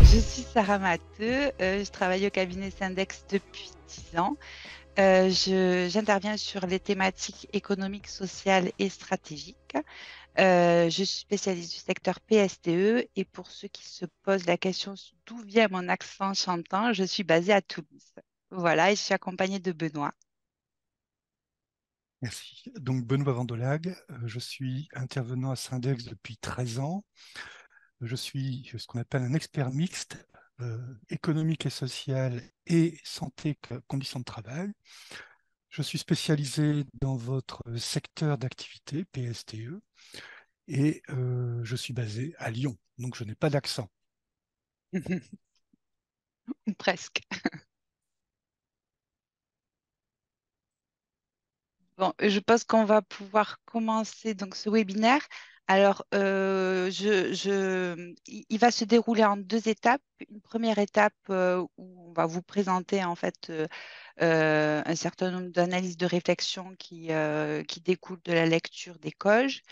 Je suis Sarah Matteux, je travaille au cabinet Syndex depuis 10 ans. J'interviens sur les thématiques économiques, sociales et stratégiques. Je suis spécialiste du secteur PSTE et pour ceux qui se posent la question d'où vient mon accent chantant, je suis basée à Toulouse. Voilà, et je suis accompagnée de Benoît. Merci. Donc, Benoît Vandolag, je suis intervenant à Syndex depuis 13 ans. Je suis ce qu'on appelle un expert mixte, économique et social et santé, conditions de travail. Je suis spécialisé dans votre secteur d'activité, PSTE, et je suis basé à Lyon, donc je n'ai pas d'accent. Presque. Bon, je pense qu'on va pouvoir commencer donc ce webinaire. Alors, il va se dérouler en deux étapes. Une première étape où on va vous présenter en fait un certain nombre d'analyses de réflexion qui découlent de la lecture des COG.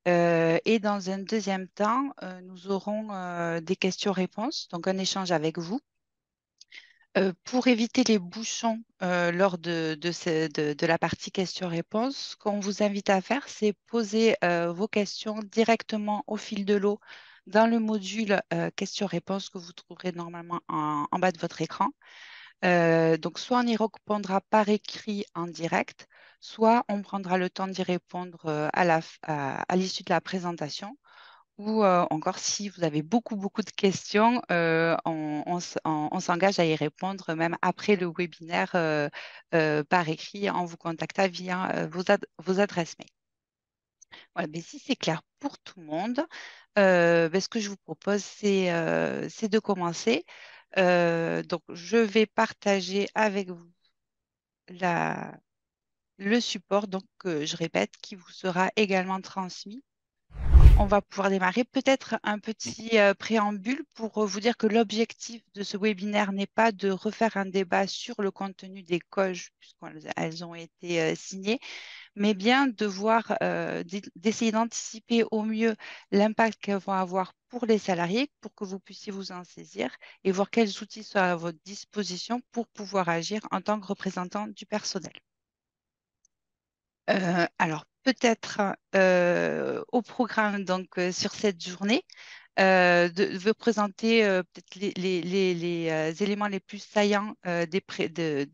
Et dans un deuxième temps, nous aurons des questions-réponses, donc un échange avec vous. Pour éviter les bouchons lors de la partie questions-réponses, ce qu'on vous invite à faire, c'est poser vos questions directement au fil de l'eau dans le module questions-réponses que vous trouverez normalement en bas de votre écran. Donc, soit on y répondra par écrit en direct, soit on prendra le temps d'y répondre à l'issue de la présentation. Ou encore, si vous avez beaucoup, beaucoup de questions, on s'engage à y répondre même après le webinaire par écrit en vous contactant via vos adresses mail. Voilà, mais si c'est clair pour tout le monde, ce que je vous propose, c'est de commencer. Donc, je vais partager avec vous la- le support, donc, je répète, qui vous sera également transmis. On va pouvoir démarrer. Peut-être un petit préambule pour vous dire que l'objectif de ce webinaire n'est pas de refaire un débat sur le contenu des COG, puisqu'elles ont été signées, mais bien de voir, d'essayer d'anticiper au mieux l'impact qu'elles vont avoir pour les salariés, pour que vous puissiez vous en saisir et voir quels outils sont à votre disposition pour pouvoir agir en tant que représentant du personnel. Alors, peut-être au programme donc, sur cette journée, de vous présenter peut-être les éléments les plus saillants des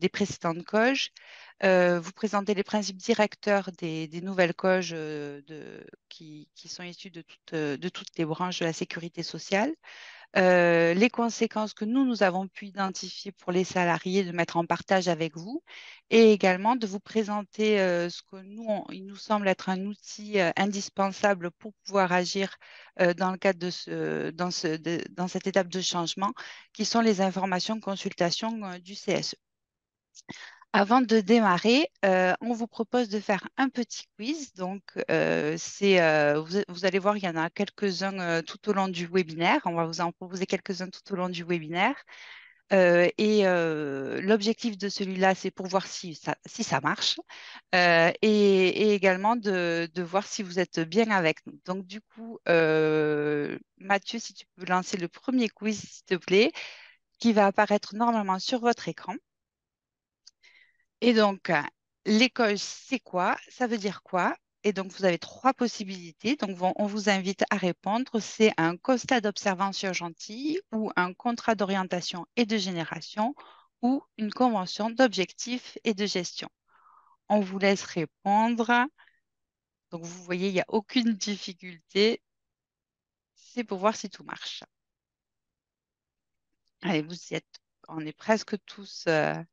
précédentes COG, vous présenter les principes directeurs des nouvelles COG qui sont issues de toutes les branches de la sécurité sociale, les conséquences que nous avons pu identifier pour les salariés, de mettre en partage avec vous, et également de vous présenter ce que il nous semble être un outil indispensable pour pouvoir agir dans le cadre dans cette étape de changement, qui sont les informations consultations du CSE. Avant de démarrer, on vous propose de faire un petit quiz. Donc, vous allez voir, il y en a quelques-uns tout au long du webinaire. On va vous en proposer quelques-uns tout au long du webinaire. L'objectif de celui-là, c'est pour voir si ça marche et également de voir si vous êtes bien avec nous. Donc, du coup, Mathieu, si tu peux lancer le premier quiz, s'il te plaît, qui va apparaître normalement sur votre écran. Et donc, l'école, c'est quoi? Ça veut dire quoi? Et donc, vous avez trois possibilités. Donc, on vous invite à répondre. C'est un constat d'observation gentille ou un contrat d'orientation et de génération ou une convention d'objectifs et de gestion. On vous laisse répondre. Donc, vous voyez, il n'y a aucune difficulté. C'est pour voir si tout marche. Allez, on est presque tous à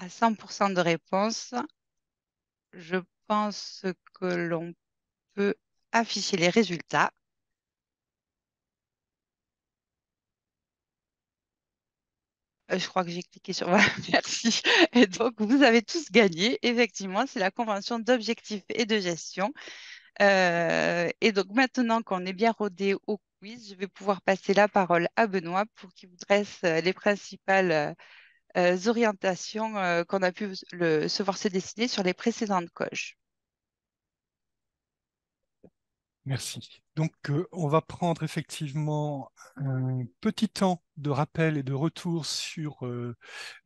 100% de réponse. Je pense que l'on peut afficher les résultats. Je crois que j'ai cliqué sur voilà, merci. Et donc, vous avez tous gagné. Effectivement, c'est la convention d'objectifs et de gestion. Et donc, maintenant qu'on est bien rodé au quiz, je vais pouvoir passer la parole à Benoît pour qu'il vous dresse les principales orientations qu'on a pu se voir se dessiner sur les précédentes coches. Merci. Donc, on va prendre effectivement un petit temps de rappel et de retour sur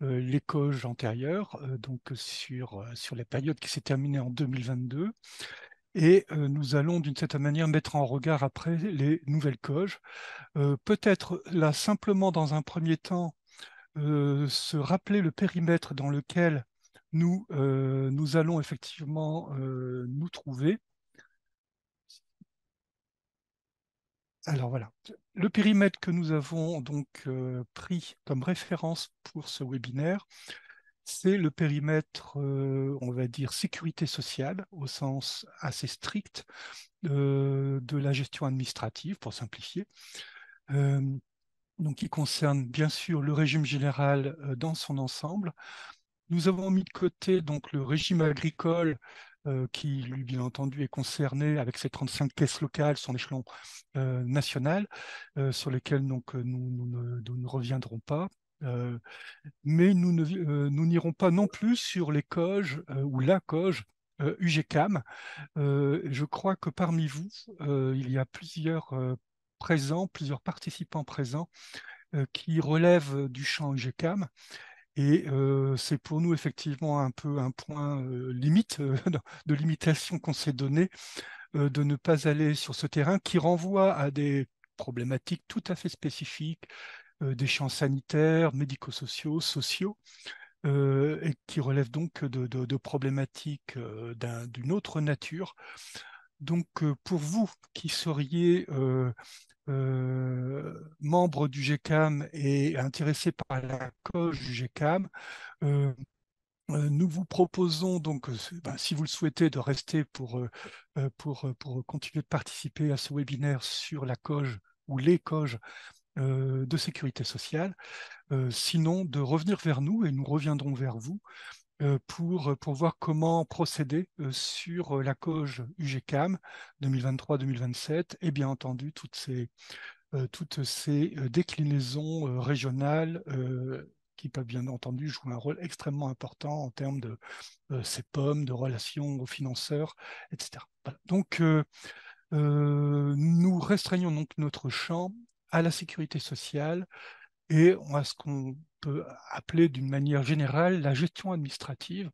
les COG antérieures, donc sur la période qui s'est terminée en 2022. Et nous allons d'une certaine manière mettre en regard après les nouvelles COG. Peut-être là simplement dans un premier temps se rappeler le périmètre dans lequel nous allons effectivement nous trouver. Alors voilà, le périmètre que nous avons donc pris comme référence pour ce webinaire, c'est le périmètre, on va dire, sécurité sociale au sens assez strict de la gestion administrative, pour simplifier. Euh, donc qui concerne bien sûr le régime général dans son ensemble. Nous avons mis de côté donc le régime agricole qui, lui, bien entendu, est concerné avec ses 35 caisses locales, son échelon national, sur lesquels donc, nous ne reviendrons pas. Mais nous n'irons pas non plus sur les COG ou la COG UGCAM. Je crois que parmi vous, il y a plusieurs présents, plusieurs participants présents qui relèvent du champ UGCAM. Et c'est pour nous effectivement un peu un point limite de limitation qu'on s'est donné de ne pas aller sur ce terrain qui renvoie à des problématiques tout à fait spécifiques, des champs sanitaires, médico-sociaux, sociaux, et qui relèvent donc de problématiques d'une autre nature. Donc pour vous qui seriez membre du GCAM et intéressé par la cause du GCAM, nous vous proposons donc, si vous le souhaitez, de rester pour continuer de participer à ce webinaire sur la COG ou les COG de sécurité sociale. Sinon, de revenir vers nous et nous reviendrons vers vous pour voir comment procéder sur la COG UGCAM 2023-2027 et bien entendu toutes ces déclinaisons régionales qui peuvent bien entendu jouer un rôle extrêmement important en termes de CEPOM, de relations aux financeurs, etc. Voilà. Donc, nous restreignons donc notre champ à la sécurité sociale et à ce qu'on peut appeler d'une manière générale la gestion administrative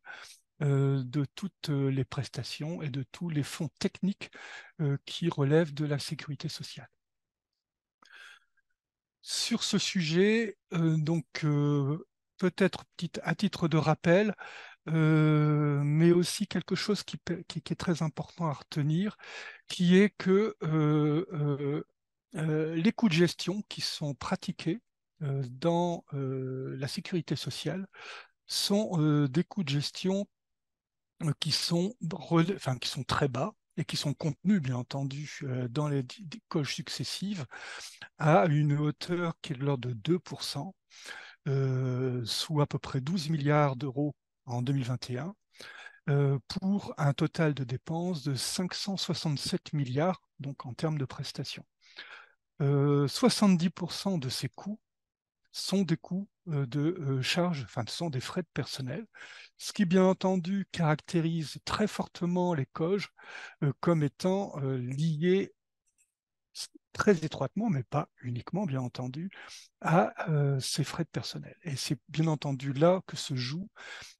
de toutes les prestations et de tous les fonds techniques qui relèvent de la sécurité sociale. Sur ce sujet, peut-être à titre de rappel, mais aussi quelque chose qui est très important à retenir, qui est que les coûts de gestion qui sont pratiqués dans la sécurité sociale sont des coûts de gestion qui sont très bas et qui sont contenus, bien entendu, dans les coges successives à une hauteur qui est de l'ordre de 2%, soit à peu près 12 milliards d'euros en 2021, pour un total de dépenses de 567 milliards, donc en termes de prestations. 70% de ces coûts sont des coûts de charges, enfin, sont des frais de personnel, ce qui, bien entendu, caractérise très fortement les COG comme étant liés très étroitement, mais pas uniquement, bien entendu, à ces frais de personnel. Et c'est bien entendu là que se joue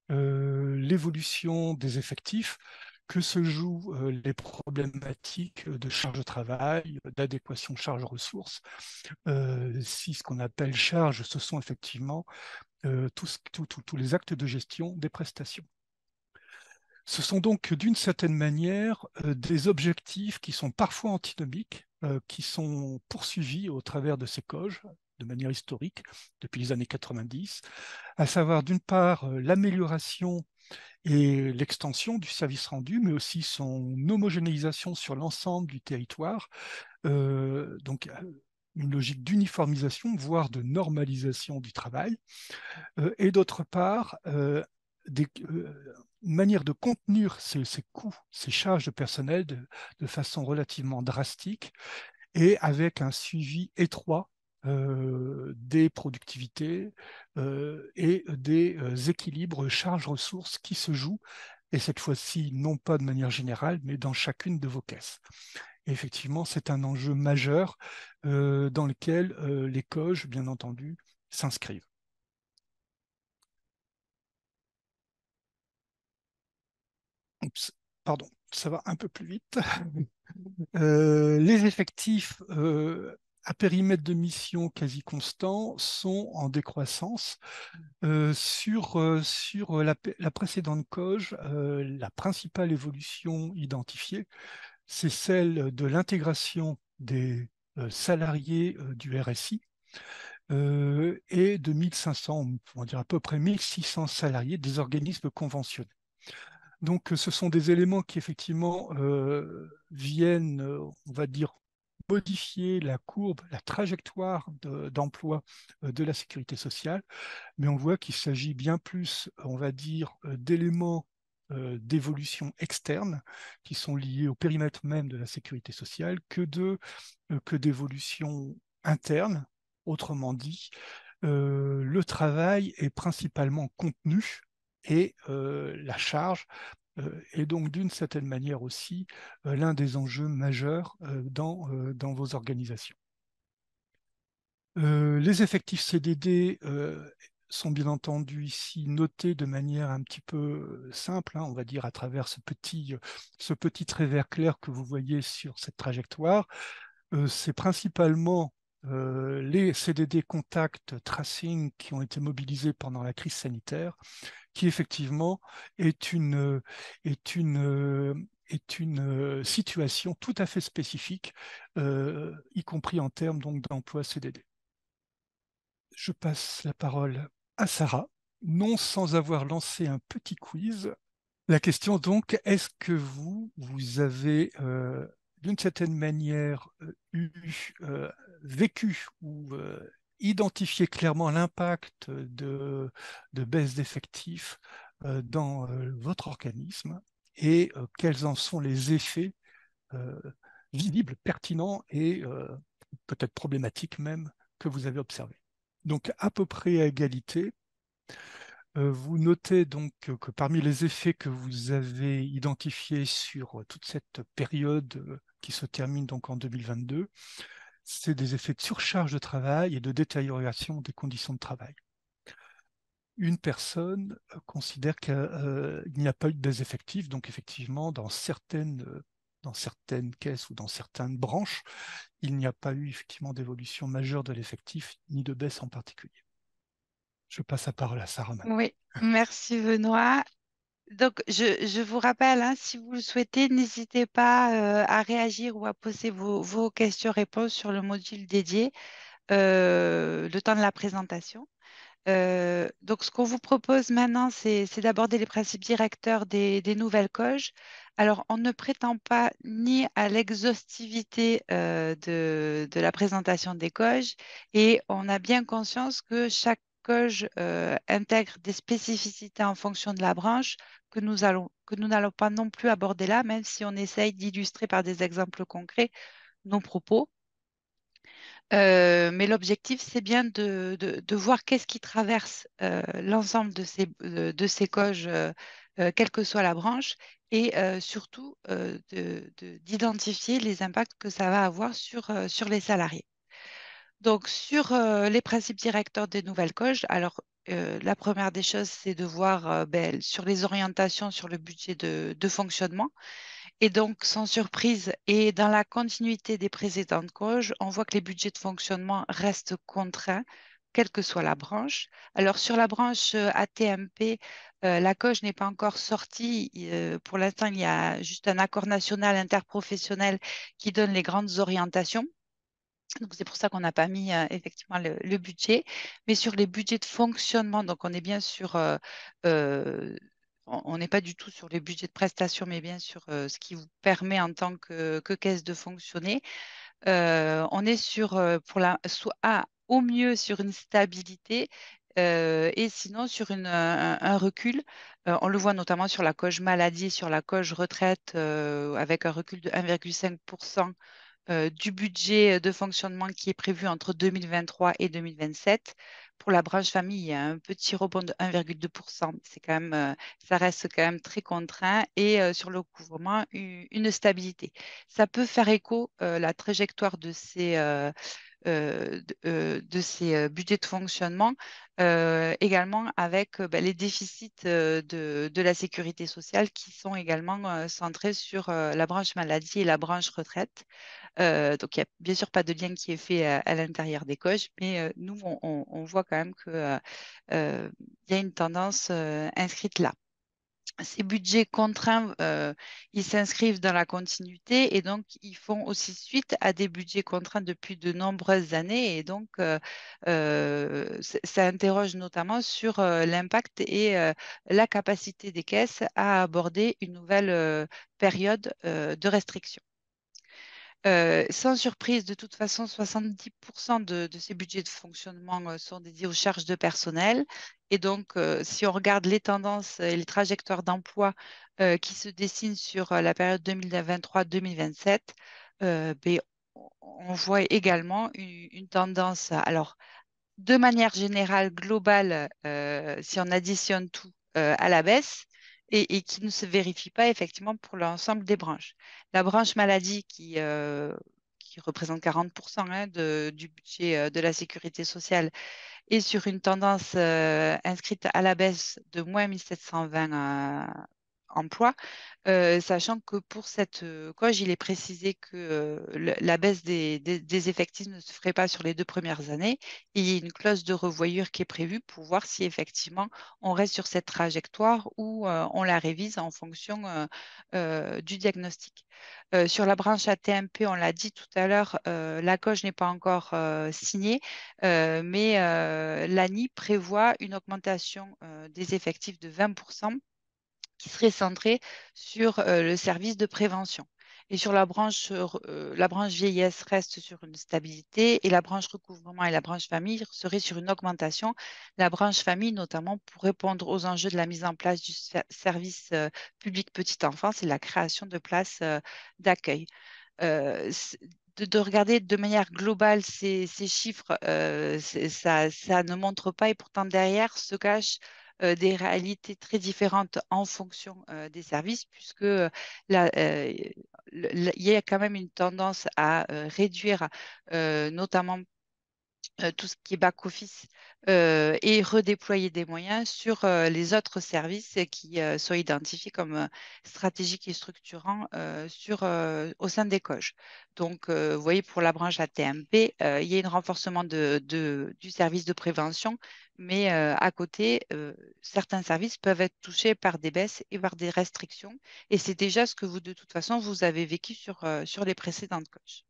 l'évolution des effectifs, que se jouent les problématiques de charge de travail, d'adéquation charge-ressources. Si ce qu'on appelle charge, ce sont effectivement tous les actes de gestion des prestations. Ce sont donc d'une certaine manière des objectifs qui sont parfois antinomiques, qui sont poursuivis au travers de ces COG de manière historique depuis les années 90, à savoir d'une part l'amélioration et l'extension du service rendu, mais aussi son homogénéisation sur l'ensemble du territoire, donc une logique d'uniformisation, voire de normalisation du travail, et d'autre part, une manière de contenir ces coûts, ces charges de personnel de façon relativement drastique et avec un suivi étroit des productivités et des équilibres charges-ressources qui se jouent, et cette fois-ci, non pas de manière générale, mais dans chacune de vos caisses. Et effectivement, c'est un enjeu majeur dans lequel les COG, bien entendu, s'inscrivent. Oups, pardon, ça va un peu plus vite. Les effectifs à périmètre de mission quasi constant sont en décroissance. Sur la précédente COG, la principale évolution identifiée, c'est celle de l'intégration des salariés du RSI et de 1500, on va dire à peu près 1600 salariés des organismes conventionnels. Donc, ce sont des éléments qui effectivement viennent, on va dire, modifier la courbe, la trajectoire d'emploi de la sécurité sociale, mais on voit qu'il s'agit bien plus, on va dire, d'éléments d'évolution externe qui sont liés au périmètre même de la sécurité sociale que d'évolution interne. Autrement dit, le travail est principalement contenu et la charge est donc d'une certaine manière aussi l'un des enjeux majeurs dans vos organisations. Les effectifs CDD sont bien entendu ici notés de manière un petit peu simple, hein, on va dire à travers ce petit trait vert clair que vous voyez sur cette trajectoire. C'est principalement les CDD contact tracing qui ont été mobilisés pendant la crise sanitaire, qui effectivement est est une, est une situation tout à fait spécifique, y compris en termes donc d'emploi CDD. Je passe la parole à Sarah, non sans avoir lancé un petit quiz. La question donc, est-ce que vous avez d'une certaine manière vécu ou identifié clairement l'impact de baisse d'effectifs dans votre organisme et quels en sont les effets euh, visibles, pertinents et peut-être problématiques même que vous avez observés. Donc à peu près à égalité. Vous notez donc que parmi les effets que vous avez identifiés sur toute cette période qui se termine donc en 2022, c'est des effets de surcharge de travail et de détérioration des conditions de travail. Une personne considère qu'il n'y a pas eu de baisse effective, donc effectivement, dans certaines caisses ou dans certaines branches, il n'y a pas eu effectivement d'évolution majeure de l'effectif, ni de baisse en particulier. Je passe la parole à Sarah maintenant. Oui, merci Benoît. Donc, je vous rappelle, hein, si vous le souhaitez, n'hésitez pas à réagir ou à poser vos questions-réponses sur le module dédié le temps de la présentation. Donc, ce qu'on vous propose maintenant, c'est d'aborder les principes directeurs des nouvelles COG. Alors, on ne prétend pas ni à l'exhaustivité de la présentation des COG et on a bien conscience que chaque COG intègre des spécificités en fonction de la branche que nous n'allons pas non plus aborder là, même si on essaye d'illustrer par des exemples concrets nos propos. Mais l'objectif, c'est bien de voir qu'est-ce qui traverse l'ensemble de ces coges, quelle que soit la branche, et surtout d'identifier les impacts que ça va avoir sur les salariés. Donc, sur les principes directeurs des nouvelles coges, alors la première des choses, c'est de voir ben, sur les orientations sur le budget de fonctionnement. Et donc, sans surprise, et dans la continuité des précédentes COG, on voit que les budgets de fonctionnement restent contraints, quelle que soit la branche. Alors, sur la branche ATMP, la COG n'est pas encore sortie. Pour l'instant, il y a juste un accord national interprofessionnel qui donne les grandes orientations. Donc, c'est pour ça qu'on n'a pas mis effectivement le budget. Mais sur les budgets de fonctionnement, donc on est bien sur on n'est pas du tout sur les budgets de prestation, mais bien sur ce qui vous permet en tant que caisse de fonctionner. On est sur, au mieux, sur une stabilité et sinon sur un recul. On le voit notamment sur la coge maladie, sur la coge retraite, avec un recul de 1,5% du budget de fonctionnement qui est prévu entre 2023 et 2027. Pour la branche famille, il y a un petit rebond de 1,2%. C'est quand même, ça reste quand même très contraint et sur le couvrement, une stabilité. Ça peut faire écho, la trajectoire de ces budgets de fonctionnement, également avec ben, les déficits de la sécurité sociale qui sont également centrés sur la branche maladie et la branche retraite. Donc, il n'y a bien sûr pas de lien qui est fait à l'intérieur des coches, mais nous, on voit quand même il y a une tendance inscrite là. Ces budgets contraints, ils s'inscrivent dans la continuité et donc ils font aussi suite à des budgets contraints depuis de nombreuses années. Et donc, ça interroge notamment sur l'impact et la capacité des caisses à aborder une nouvelle période de restriction. Sans surprise, de toute façon, 70% de ces budgets de fonctionnement sont dédiés aux charges de personnel. Et donc, si on regarde les tendances et les trajectoires d'emploi qui se dessinent sur la période 2023-2027, ben, on voit également une tendance. Alors, de manière générale, globale, si on additionne tout à la baisse et qui ne se vérifie pas effectivement pour l'ensemble des branches. La branche maladie qui représente 40% hein, du budget de la sécurité sociale est sur une tendance inscrite à la baisse de moins 1720 emplois, sachant que pour cette coge, il est précisé que la baisse des effectifs ne se ferait pas sur les 2 premières années. Et il y a une clause de revoyure qui est prévue pour voir si effectivement on reste sur cette trajectoire ou on la révise en fonction du diagnostic. Sur la branche AT-MP, on l'a dit tout à l'heure, la coge n'est pas encore signée, mais l'ANI prévoit une augmentation des effectifs de 20% qui serait centré sur le service de prévention. Et sur la branche vieillesse reste sur une stabilité et la branche recouvrement et la branche famille seraient sur une augmentation. La branche famille, notamment pour répondre aux enjeux de la mise en place du service public petite enfance et la création de places d'accueil. Euh, c- de regarder de manière globale ces chiffres, ça ne montre pas et pourtant derrière se cachent des réalités très différentes en fonction des services, puisque là, il y a quand même une tendance à réduire notamment tout ce qui est back-office et redéployer des moyens sur les autres services qui sont identifiés comme stratégiques et structurants au sein des COG. Donc, vous voyez, pour la branche ATMP, il y a un renforcement du service de prévention, mais à côté, certains services peuvent être touchés par des baisses et par des restrictions. Et c'est déjà ce que vous, de toute façon, vous avez vécu sur les précédentes COG.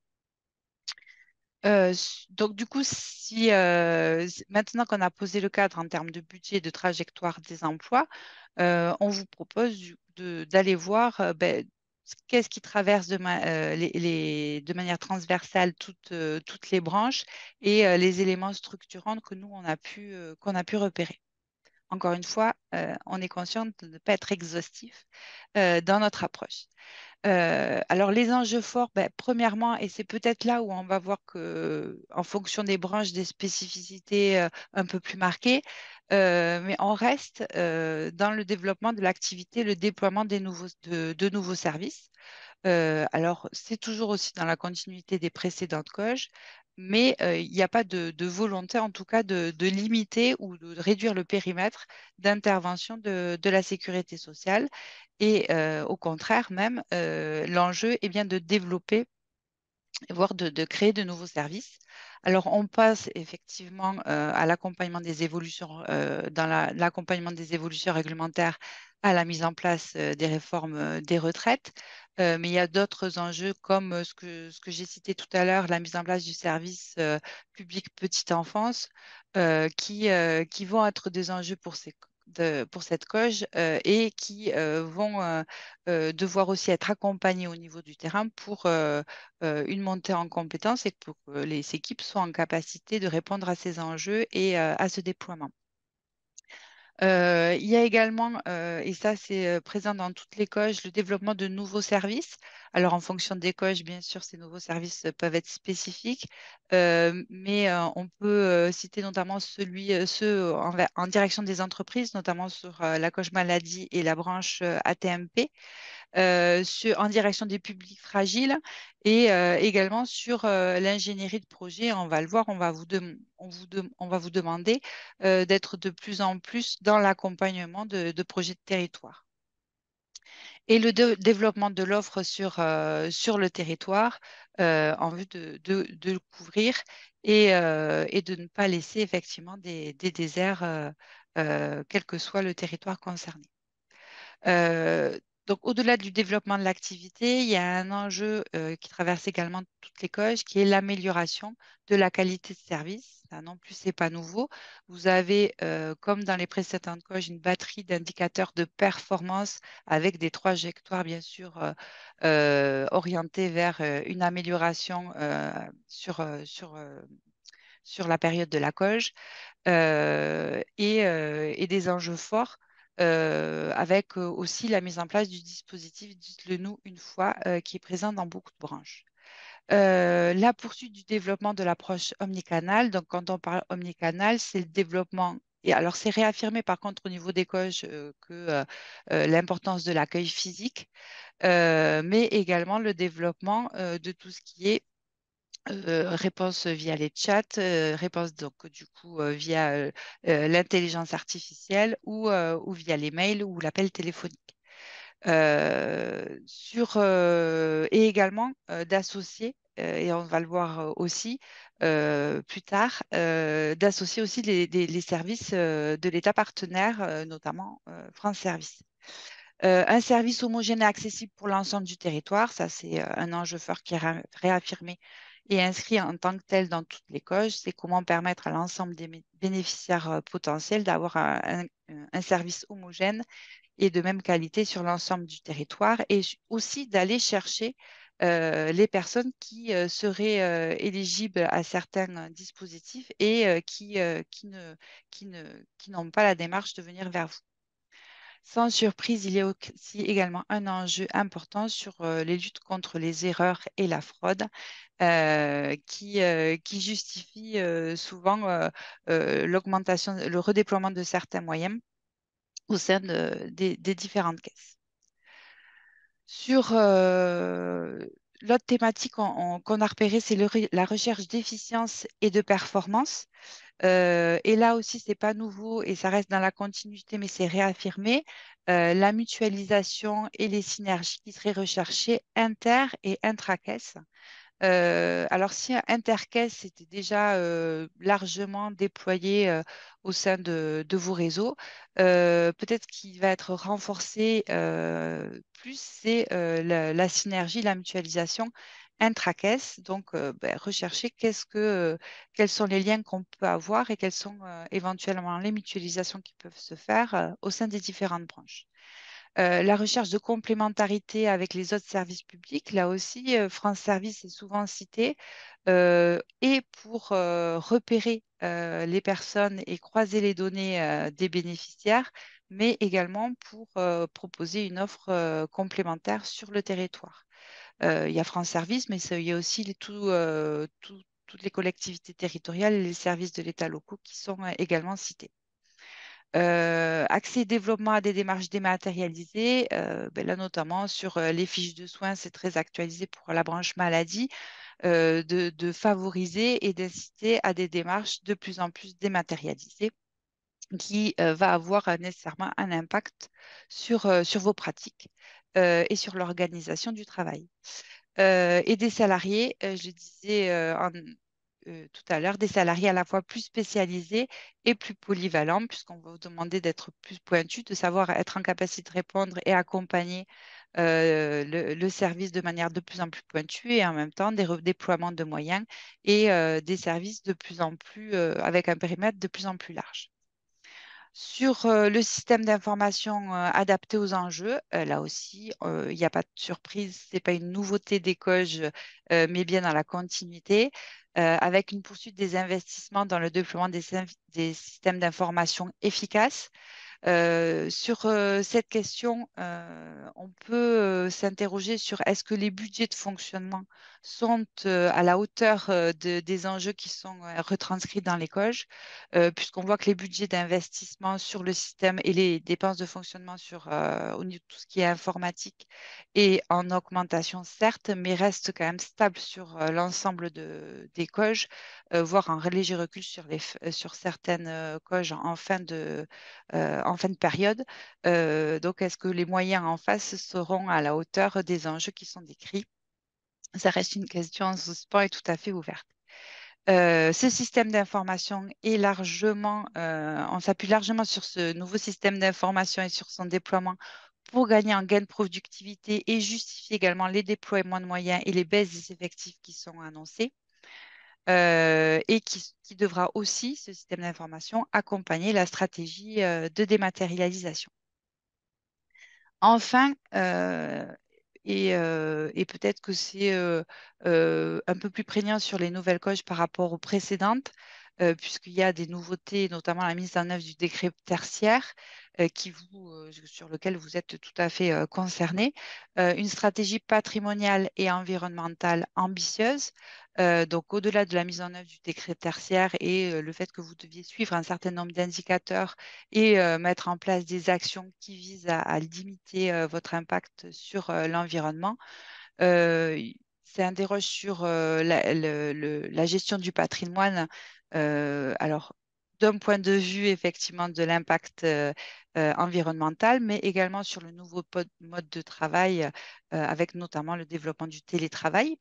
Donc, du coup, maintenant qu'on a posé le cadre en termes de budget et de trajectoire des emplois, on vous propose d'aller voir ben, qu'est-ce qui traverse de manière transversale toutes les branches et les éléments structurants que nous, qu'on a pu repérer. Encore une fois, on est conscient de ne pas être exhaustif dans notre approche. Alors, les enjeux forts, ben, premièrement, et c'est peut-être là où on va voir que, en fonction des branches, des spécificités un peu plus marquées, mais on reste dans le développement de l'activité, le déploiement de nouveaux services. Alors, c'est toujours aussi dans la continuité des précédentes coges, mais il n'y a pas de volonté, en tout cas, de limiter ou de réduire le périmètre d'intervention de la sécurité sociale. Et au contraire, même, l'enjeu est bien de développer voire de créer de nouveaux services. Alors, on passe effectivement à l'accompagnement des évolutions, l'accompagnement des évolutions réglementaires à la mise en place des réformes des retraites. Mais il y a d'autres enjeux comme ce que j'ai cité tout à l'heure, la mise en place du service public petite enfance, qui vont être des enjeux pour cette COG et qui vont devoir aussi être accompagnés au niveau du terrain pour une montée en compétences et pour que les équipes soient en capacité de répondre à ces enjeux et à ce déploiement. Il y a également, et ça c'est présent dans toutes les coges, le développement de nouveaux services. Alors, en fonction des coches, bien sûr, ces nouveaux services peuvent être spécifiques, mais on peut citer notamment ceux en direction des entreprises, notamment sur la coche maladie et la branche ATMP, en direction des publics fragiles et également sur l'ingénierie de projet. On va le voir, on va vous demander d'être de plus en plus dans l'accompagnement de projets de territoire et le développement de l'offre sur le territoire en vue de le couvrir et de ne pas laisser effectivement des déserts, quel que soit le territoire concerné. Euh, donc, au-delà du développement de l'activité, il y a un enjeu qui traverse également toutes les coches, qui est l'amélioration de la qualité de service. Ça non plus, c'est pas nouveau. Vous avez, comme dans les précédentes coches, une batterie d'indicateurs de performance avec des trajectoires, bien sûr, orientées vers une amélioration sur la période de la coche et des enjeux forts avec aussi la mise en place du dispositif Dites-le nous une fois qui est présent dans beaucoup de branches. La poursuite du développement de l'approche omnicanal. Donc, quand on parle omnicanal, c'est le développement. Et alors, c'est réaffirmé par contre au niveau des coches que l'importance de l'accueil physique, mais également le développement de tout ce qui est réponse via les chats, réponse donc du coup via l'intelligence artificielle ou via les mails ou l'appel téléphonique. Et également d'associer, et on va le voir aussi plus tard, d'associer aussi les services de l'État partenaire, notamment France Service. Un service homogène et accessible pour l'ensemble du territoire, ça c'est un enjeu fort qui est réaffirmé et inscrit en tant que tel dans toutes les coches. C'est comment permettre à l'ensemble des bénéficiaires potentiels d'avoir un service homogène et de même qualité sur l'ensemble du territoire et aussi d'aller chercher les personnes qui seraient éligibles à certains dispositifs et qui n'ont pas la démarche de venir vers vous. Sans surprise, il y a aussi également un enjeu important sur les luttes contre les erreurs et la fraude qui justifie souvent l'augmentation, le redéploiement de certains moyens au sein des différentes caisses. Sur l'autre thématique qu'on a repérée, c'est la recherche d'efficience et de performance. Et là aussi, c'est pas nouveau et ça reste dans la continuité, mais c'est réaffirmé. La mutualisation et les synergies qui seraient recherchées inter et intra-caisse. Alors, si Intercaisse était déjà largement déployé au sein de vos réseaux, peut-être qu'il va être renforcé plus, c'est la synergie, la mutualisation intra-caisse. Donc, rechercher quels sont les liens qu'on peut avoir et quelles sont éventuellement les mutualisations qui peuvent se faire au sein des différentes branches. La recherche de complémentarité avec les autres services publics, là aussi, France Service est souvent cité, et pour repérer les personnes et croiser les données des bénéficiaires, mais également pour proposer une offre complémentaire sur le territoire. Il y a France Service, mais il y a aussi toutes les collectivités territoriales et les services de l'État locaux qui sont également cités. Accès et développement à des démarches dématérialisées, là notamment sur les fiches de soins, c'est très actualisé pour la branche maladie, de favoriser et d'inciter à des démarches de plus en plus dématérialisées qui va avoir nécessairement un impact sur vos pratiques et sur l'organisation du travail. Et des salariés, je le disais tout à l'heure, des salariés à la fois plus spécialisés et plus polyvalents, puisqu'on va vous demander d'être plus pointu, de savoir être en capacité de répondre et accompagner le service de manière de plus en plus pointue et en même temps des redéploiements de moyens et des services de plus en plus avec un périmètre de plus en plus large. Sur le système d'information adapté aux enjeux, là aussi, il n'y a pas de surprise, ce n'est pas une nouveauté des COG, mais bien dans la continuité, avec une poursuite des investissements dans le déploiement des systèmes d'information efficaces, Sur cette question, on peut s'interroger sur est-ce que les budgets de fonctionnement sont à la hauteur des enjeux qui sont retranscrits dans les COG, puisqu'on voit que les budgets d'investissement sur le système et les dépenses de fonctionnement au niveau de tout ce qui est informatique est en augmentation, certes, mais reste quand même stable sur l'ensemble des COG, voire un léger recul sur certaines COG en fin de période. Donc, est-ce que les moyens en face seront à la hauteur des enjeux qui sont décrits? Ça reste une question en suspens et tout à fait ouverte. Ce système d'information est on s'appuie largement sur ce nouveau système d'information et sur son déploiement pour gagner en gain de productivité et justifier également les déploiements de moyens et les baisses des effectifs qui sont annoncés. Et qui devra aussi, ce système d'information, accompagner la stratégie de dématérialisation. Enfin, et peut-être que c'est un peu plus prégnant sur les nouvelles coches par rapport aux précédentes, puisqu'il y a des nouveautés, notamment la mise en œuvre du décret tertiaire, sur lequel vous êtes tout à fait concerné. Une stratégie patrimoniale et environnementale ambitieuse. Donc, au-delà de la mise en œuvre du décret tertiaire et le fait que vous deviez suivre un certain nombre d'indicateurs et mettre en place des actions qui visent à limiter votre impact sur l'environnement. Il s'interroge sur la gestion du patrimoine. Alors, d'un point de vue effectivement de l'impact environnemental, mais également sur le nouveau mode de travail, avec notamment le développement du télétravail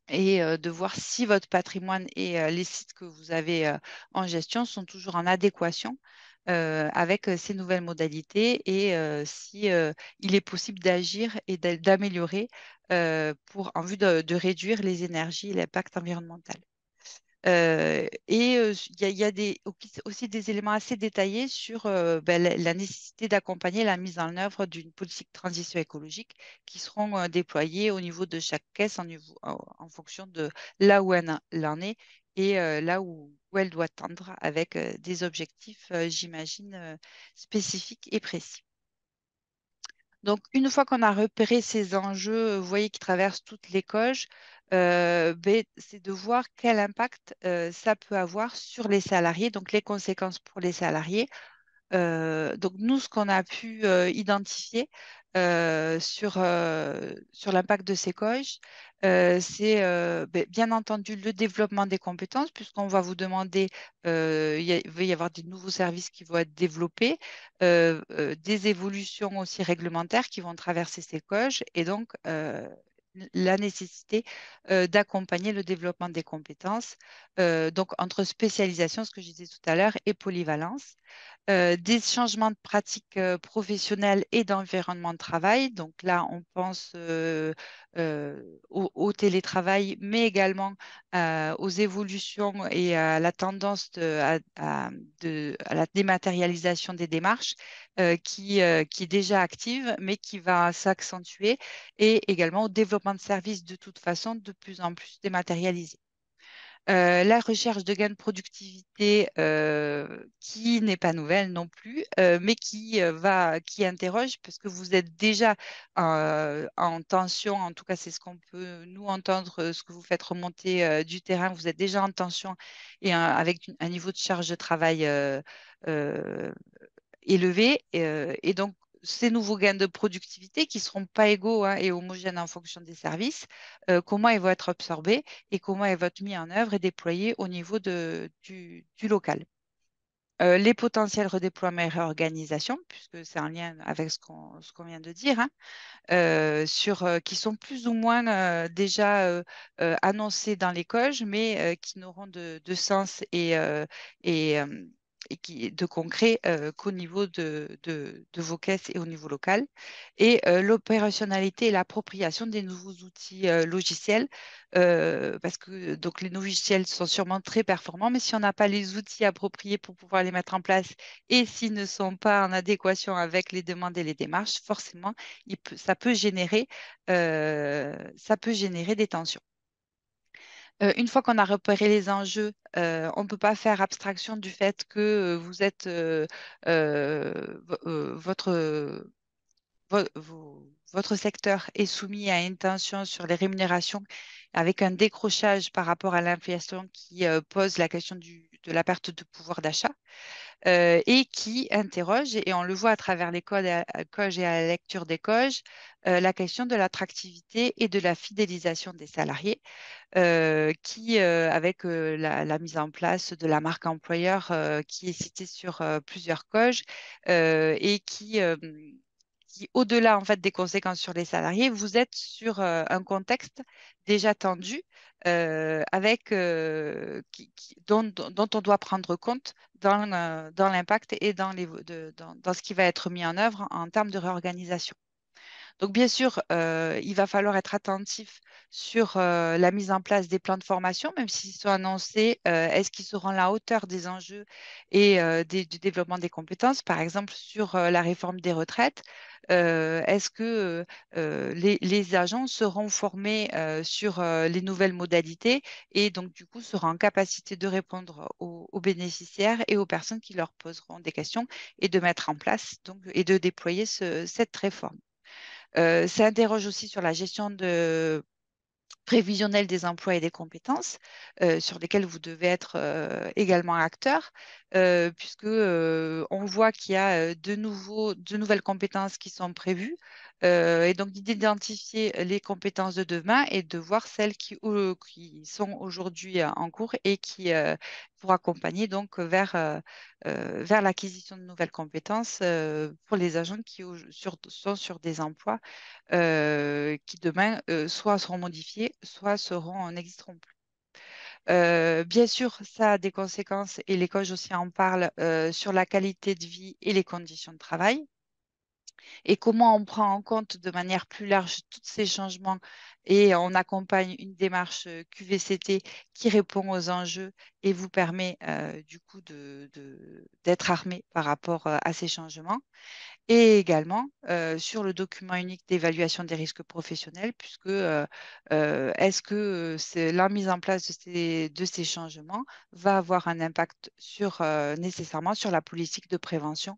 et de voir si votre patrimoine et les sites que vous avez en gestion sont toujours en adéquation avec ces nouvelles modalités et si il est possible d'agir et d'améliorer en vue de réduire les énergies et l'impact environnemental. Il y a aussi des éléments assez détaillés sur la nécessité d'accompagner la mise en œuvre d'une politique de transition écologique qui seront déployées au niveau de chaque caisse en fonction de là où elle en est et là où elle doit tendre avec des objectifs, j'imagine, spécifiques et précis. Donc, une fois qu'on a repéré ces enjeux, vous voyez, qui traversent toutes les coges, c'est de voir quel impact ça peut avoir sur les salariés, donc les conséquences pour les salariés. Donc, nous, ce qu'on a pu identifier sur l'impact de ces coges, c'est bien entendu le développement des compétences, puisqu'on va vous demander, il va y avoir des nouveaux services qui vont être développés, des évolutions aussi réglementaires qui vont traverser ces coges, et donc la nécessité d'accompagner le développement des compétences, donc entre spécialisation, ce que je disais tout à l'heure, et polyvalence des changements de pratiques professionnelles et d'environnement de travail. Donc là, on pense au télétravail, mais également aux évolutions et à la tendance à la dématérialisation des démarches qui est déjà active, mais qui va s'accentuer, et également au développement de services de toute façon de plus en plus dématérialisés. La recherche de gains de productivité qui n'est pas nouvelle non plus, mais qui interroge parce que vous êtes déjà en tension, en tout cas c'est ce qu'on peut nous entendre, ce que vous faites remonter du terrain, vous êtes déjà en tension et avec un niveau de charge de travail euh, élevé. Et donc, ces nouveaux gains de productivité qui ne seront pas égaux hein, et homogènes en fonction des services, comment ils vont être absorbés et comment ils vont être mis en œuvre et déployés au niveau du local. Les potentiels redéploiements et réorganisations, puisque c'est en lien avec ce qu'on vient de dire, hein, qui sont plus ou moins déjà annoncés dans les COG, mais qui n'auront de sens et, euh, de concret qu'au niveau de vos caisses et au niveau local. Et l'opérationnalité et l'appropriation des nouveaux outils logiciels, parce que donc, les logiciels sont sûrement très performants, mais si on n'a pas les outils appropriés pour pouvoir les mettre en place et s'ils ne sont pas en adéquation avec les demandes et les démarches, forcément, ça peut générer des tensions. Une fois qu'on a repéré les enjeux, on ne peut pas faire abstraction du fait que vous êtes votre secteur est soumis à une tension sur les rémunérations avec un décrochage par rapport à l'inflation qui pose la question de la perte de pouvoir d'achat et qui interroge, et on le voit à travers les codes COG et à la lecture des COG, la question de l'attractivité et de la fidélisation des salariés qui, avec la mise en place de la marque employeur qui est citée sur plusieurs coges et qui, au-delà en fait des conséquences sur les salariés, vous êtes sur un contexte déjà tendu dont on doit prendre compte dans l'impact et dans ce qui va être mis en œuvre en termes de réorganisation. Donc, bien sûr, il va falloir être attentif sur la mise en place des plans de formation, même s'ils sont annoncés, est-ce qu'ils seront à la hauteur des enjeux et du développement des compétences, par exemple sur la réforme des retraites, est-ce que les agents seront formés sur les nouvelles modalités et donc du coup seront en capacité de répondre aux bénéficiaires et aux personnes qui leur poseront des questions et de mettre en place donc, et de déployer cette réforme. Ça interroge aussi sur la gestion prévisionnelle des emplois et des compétences, sur lesquels vous devez être également acteur, puisque on voit qu'il y a de nouvelles compétences qui sont prévues, et donc d'identifier les compétences de demain et de voir celles qui sont aujourd'hui en cours et qui pour accompagner donc vers l'acquisition de nouvelles compétences pour les agents sont sur des emplois qui demain soit seront modifiés, soit n'existeront plus. Bien sûr, ça a des conséquences, et l'école aussi en parle, sur la qualité de vie et les conditions de travail, et comment on prend en compte de manière plus large tous ces changements et on accompagne une démarche QVCT qui répond aux enjeux et vous permet du coup d'être armé par rapport à ces changements et également sur le document unique d'évaluation des risques professionnels, puisque est-ce que la mise en place de ces changements va avoir un impact nécessairement sur la politique de prévention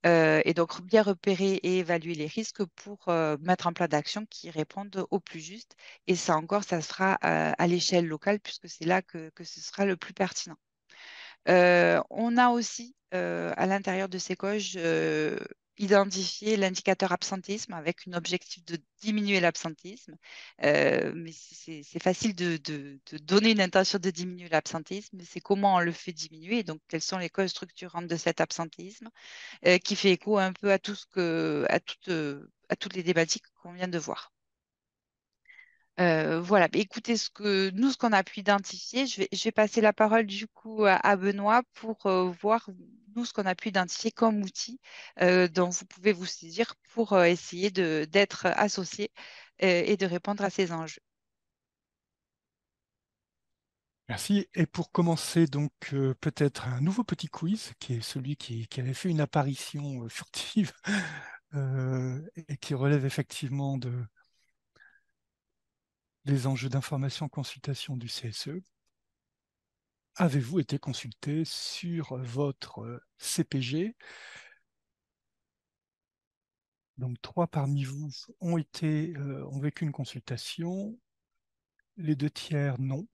et donc bien repérer et évaluer les risques pour mettre un plan d'action qui réponde au plus juste. Et ça encore, ça sera à l'échelle locale, puisque c'est là que ce sera le plus pertinent. On a aussi, à l'intérieur de ces coges, identifié l'indicateur absentéisme avec un objectif de diminuer l'absentéisme. Mais c'est facile de donner une intention de diminuer l'absentéisme, mais c'est comment on le fait diminuer, et donc quelles sont les causes structurantes de cet absentéisme, qui fait écho un peu à toutes les thématiques qu'on vient de voir. Voilà. Mais écoutez, ce qu'on a pu identifier, je vais passer la parole du coup à Benoît pour voir nous ce qu'on a pu identifier comme outil dont vous pouvez vous saisir pour essayer d'être associé et de répondre à ces enjeux. Merci. Et pour commencer, donc peut-être un nouveau petit quiz, qui est celui qui avait fait une apparition furtive et qui relève effectivement des enjeux d'information consultation du CSE. Avez-vous été consulté sur votre CPG? Donc, 3 parmi vous ont vécu une consultation, les 2 tiers non,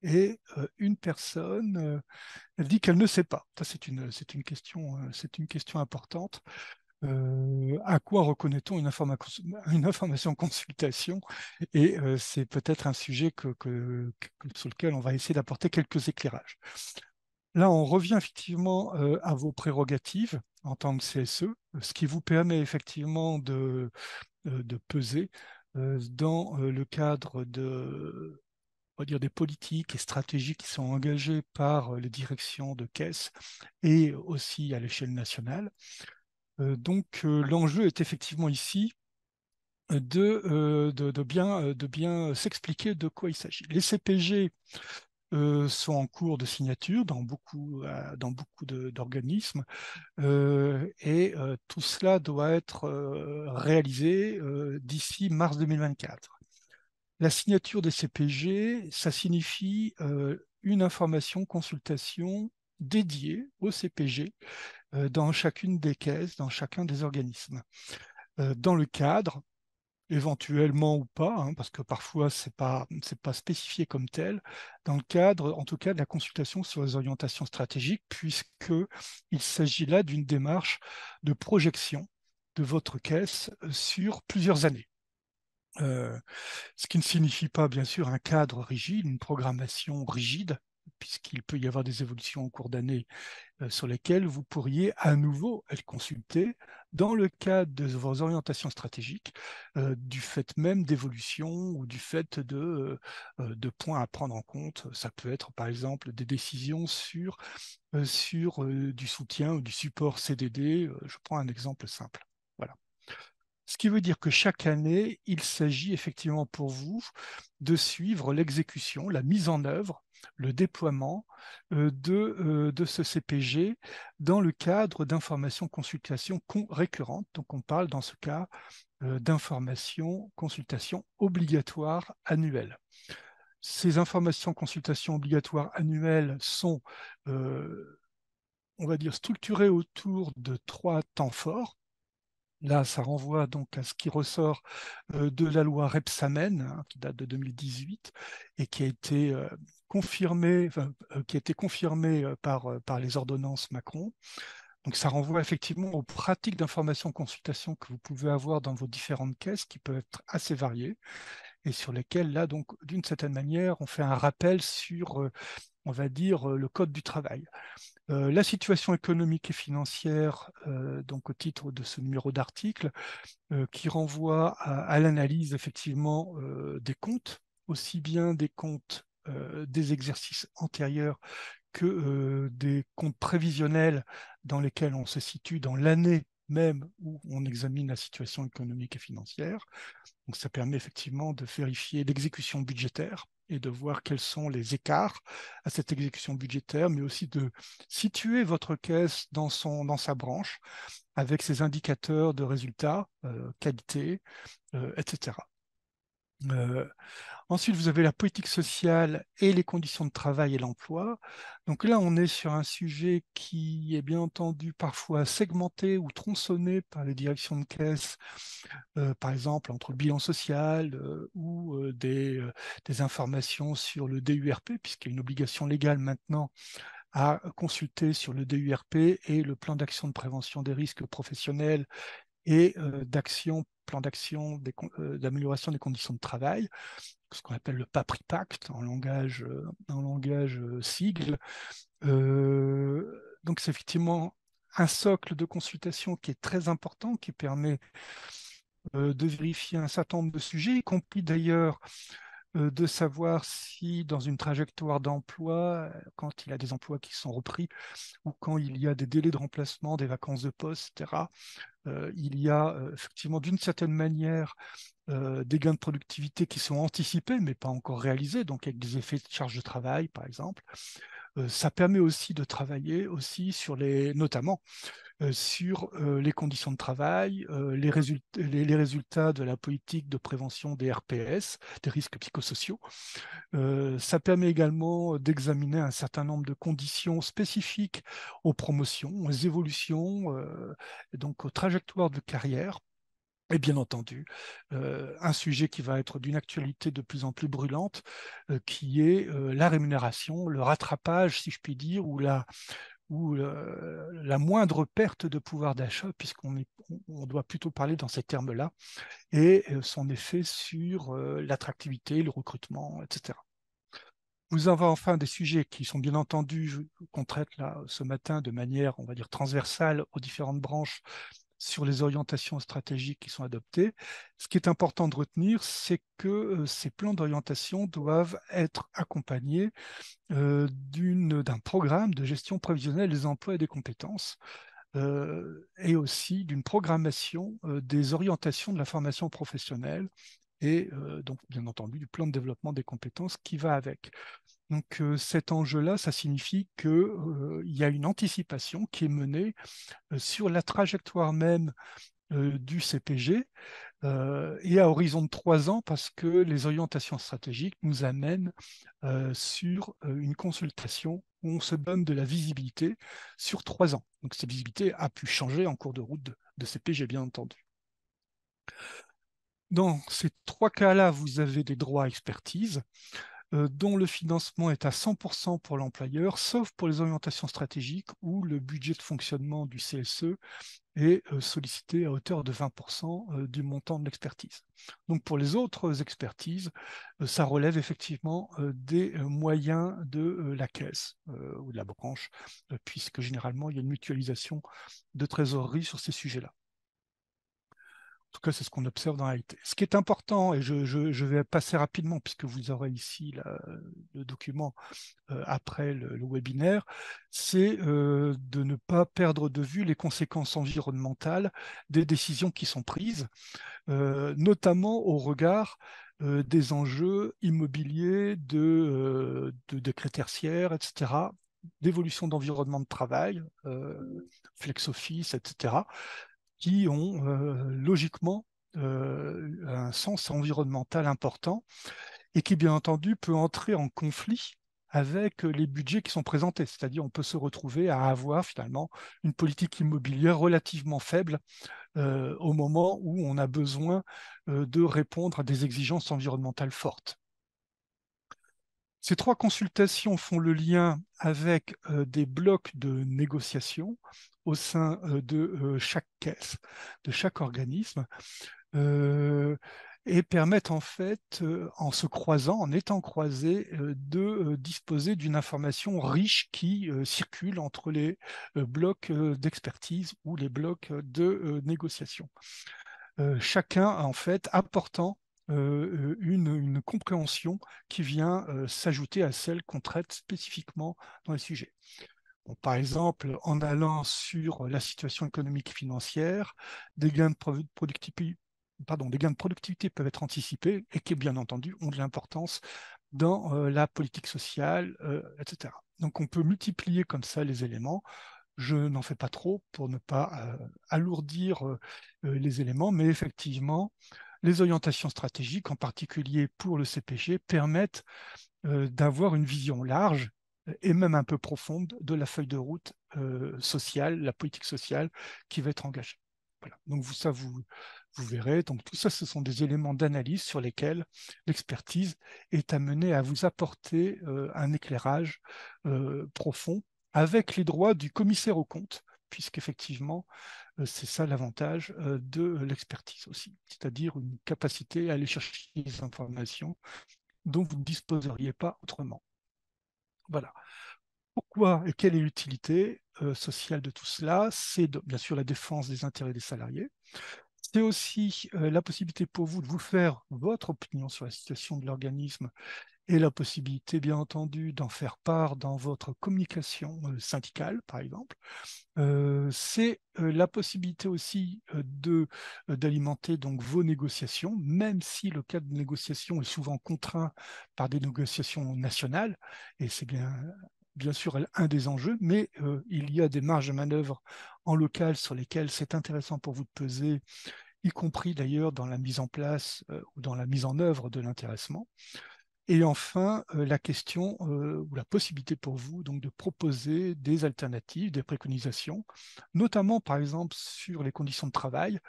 et une personne elle dit qu'elle ne sait pas. Ça, c'est une question importante. À quoi reconnaît-on une information consultation? Et c'est peut-être un sujet sur lequel on va essayer d'apporter quelques éclairages. Là, on revient effectivement à vos prérogatives en tant que CSE, ce qui vous permet effectivement de peser dans le cadre on va dire, des politiques et stratégies qui sont engagées par les directions de caisse et aussi à l'échelle nationale. Donc, l'enjeu est effectivement ici de bien s'expliquer de quoi il s'agit. Les CPG sont en cours de signature dans beaucoup d'organismes et tout cela doit être réalisé d'ici mars 2024. La signature des CPG, ça signifie une information, consultation dédiée au CPG dans chacune des caisses, dans chacun des organismes. Dans le cadre, éventuellement ou pas, hein, parce que parfois c'est pas spécifié comme tel, dans le cadre, en tout cas, de la consultation sur les orientations stratégiques, puisque il s'agit là d'une démarche de projection de votre caisse sur plusieurs années. Euh, Ce qui ne signifie pas, bien sûr, un cadre rigide, une programmation rigide, puisqu'il peut y avoir des évolutions au cours d'année sur lesquelles vous pourriez à nouveau être consulté dans le cadre de vos orientations stratégiques, du fait même d'évolution ou du fait de points à prendre en compte. Ça peut être, par exemple, des décisions sur du soutien ou du support CDD. Je prends un exemple simple. Voilà. Ce qui veut dire que chaque année, il s'agit effectivement pour vous de suivre l'exécution, la mise en œuvre, le déploiement de ce CPG dans le cadre d'informations consultations récurrentes. Donc on parle dans ce cas d'informations consultations obligatoires annuelles. Ces informations consultations obligatoires annuelles sont, on va dire, structurées autour de 3 temps forts. Là, ça renvoie donc à ce qui ressort de la loi Rebsamen, hein, qui date de 2018 et qui a été confirmée, enfin, qui a été confirmée par les ordonnances Macron. Donc, ça renvoie effectivement aux pratiques d'information-consultation que vous pouvez avoir dans vos différentes caisses, qui peuvent être assez variées et sur lesquelles, là, donc, d'une certaine manière, on fait un rappel sur, on va dire, le code du travail. La situation économique et financière, donc au titre de ce numéro d'article, qui renvoie à l'analyse effectivement des comptes, aussi bien des comptes des exercices antérieurs que des comptes prévisionnels dans lesquels on se situe dans l'année même où on examine la situation économique et financière. Donc ça permet effectivement de vérifier l'exécution budgétaire et de voir quels sont les écarts à cette exécution budgétaire, mais aussi de situer votre caisse dans sa branche avec ses indicateurs de résultats, qualité, etc. Ensuite, vous avez la politique sociale et les conditions de travail et l'emploi. Donc là, on est sur un sujet qui est bien entendu parfois segmenté ou tronçonné par les directions de caisse, par exemple entre le bilan social ou des informations sur le DURP, puisqu'il y a une obligation légale maintenant à consulter sur le DURP et le plan d'action de prévention des risques professionnels et plan d'action d'amélioration des conditions de travail, ce qu'on appelle le PAPRIPACT en langage sigle. Donc c'est effectivement un socle de consultation qui est très important, qui permet de vérifier un certain nombre de sujets, y compris d'ailleurs de savoir si dans une trajectoire d'emploi, quand il y a des emplois qui sont repris ou quand il y a des délais de remplacement, des vacances de poste, etc., il y a effectivement d'une certaine manière des gains de productivité qui sont anticipés mais pas encore réalisés, donc avec des effets de charge de travail par exemple. Ça permet aussi de travailler aussi notamment sur les conditions de travail, les résultats de la politique de prévention des RPS, des risques psychosociaux. Ça permet également d'examiner un certain nombre de conditions spécifiques aux promotions, aux évolutions, donc aux trajectoires de carrière. Et bien entendu, un sujet qui va être d'une actualité de plus en plus brûlante, qui est la rémunération, le rattrapage, si je puis dire, ou la moindre perte de pouvoir d'achat, puisqu'on doit plutôt parler dans ces termes-là, et son effet sur l'attractivité, le recrutement, etc. Vous avez enfin des sujets qui sont bien entendu, qu'on traite là ce matin de manière, on va dire, transversale aux différentes branches sur les orientations stratégiques qui sont adoptées. Ce qui est important de retenir, c'est que ces plans d'orientation doivent être accompagnés d'un programme de gestion prévisionnelle des emplois et des compétences, et aussi d'une programmation des orientations de la formation professionnelle et donc bien entendu du plan de développement des compétences qui va avec. Donc cet enjeu-là, ça signifie qu'il y a une anticipation qui est menée sur la trajectoire même du CPG et à horizon de 3 ans parce que les orientations stratégiques nous amènent sur une consultation où on se donne de la visibilité sur 3 ans. Donc cette visibilité a pu changer en cours de route de CPG, bien entendu. Dans ces 3 cas-là, vous avez des droits à expertise dont le financement est à 100% pour l'employeur, sauf pour les orientations stratégiques où le budget de fonctionnement du CSE est sollicité à hauteur de 20% du montant de l'expertise. Donc pour les autres expertises, ça relève effectivement des moyens de la caisse ou de la branche, puisque généralement il y a une mutualisation de trésorerie sur ces sujets-là. En tout cas, c'est ce qu'on observe dans la réalité. Ce qui est important, et je vais passer rapidement, puisque vous aurez ici le document après le webinaire, c'est de ne pas perdre de vue les conséquences environnementales des décisions qui sont prises, notamment au regard des enjeux immobiliers, de décrets tertiaires, etc., d'évolution d'environnement de travail, flex office, etc., qui ont logiquement un sens environnemental important et qui, bien entendu, peut entrer en conflit avec les budgets qui sont présentés. C'est-à-dire on peut se retrouver à avoir finalement une politique immobilière relativement faible au moment où on a besoin de répondre à des exigences environnementales fortes. Ces 3 consultations font le lien avec des blocs de négociation au sein de chaque caisse, de chaque organisme, et permettent en fait, en se croisant, en étant croisés, de disposer d'une information riche qui circule entre les blocs d'expertise ou les blocs de négociation. Chacun en fait apportant une compréhension qui vient s'ajouter à celle qu'on traite spécifiquement dans les sujets. Bon, par exemple, en allant sur la situation économique et financière, des gains de productivité, des gains de productivité peuvent être anticipés et qui, bien entendu, ont de l'importance dans la politique sociale, etc. Donc, on peut multiplier comme ça les éléments. Je n'en fais pas trop pour ne pas alourdir les éléments, mais effectivement, les orientations stratégiques, en particulier pour le CPG, permettent d'avoir une vision large et même un peu profonde de la feuille de route sociale, la politique sociale qui va être engagée. Voilà. Donc vous verrez. Donc tout ça, ce sont des éléments d'analyse sur lesquels l'expertise est amenée à vous apporter un éclairage profond avec les droits du commissaire aux comptes, puisqu'effectivement, c'est ça l'avantage de l'expertise aussi, c'est-à-dire une capacité à aller chercher des informations dont vous ne disposeriez pas autrement. Voilà. Pourquoi et quelle est l'utilité sociale de tout cela? C'est bien sûr la défense des intérêts des salariés. C'est aussi la possibilité pour vous de vous faire votre opinion sur la situation de l'organisme et la possibilité, bien entendu, d'en faire part dans votre communication syndicale, par exemple. C'est la possibilité aussi d'alimenter donc vos négociations, même si le cadre de négociation est souvent contraint par des négociations nationales, et c'est bien sûr un des enjeux, mais il y a des marges de manœuvre en local sur lesquelles c'est intéressant pour vous de peser, y compris d'ailleurs dans la mise en place ou dans la mise en œuvre de l'intéressement. Et enfin, la question ou la possibilité pour vous donc, de proposer des alternatives, des préconisations, notamment par exemple sur les conditions de travail,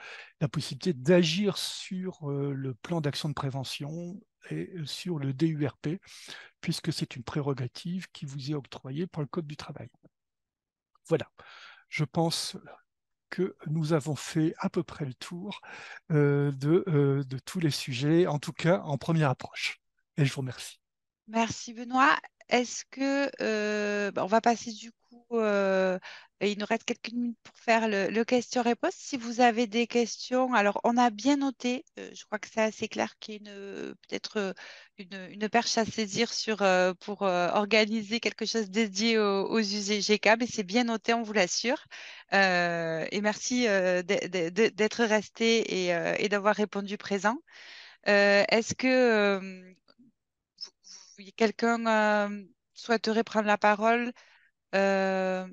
la possibilité d'agir sur le plan d'action de prévention et sur le DURP, puisque c'est une prérogative qui vous est octroyée par le Code du travail. Voilà, je pense que nous avons fait à peu près le tour de tous les sujets, en tout cas en première approche. Et je vous remercie. Merci Benoît. Est-ce que on va passer du coup, il nous reste quelques minutes pour faire le question-réponse. Si vous avez des questions, alors on a bien noté, je crois que c'est assez clair qu'il y a peut-être une perche à saisir pour organiser quelque chose dédié aux UGK, mais c'est bien noté, on vous l'assure. Et merci d'être resté et d'avoir répondu présent. Est-ce que quelqu'un souhaiterait prendre la parole euh,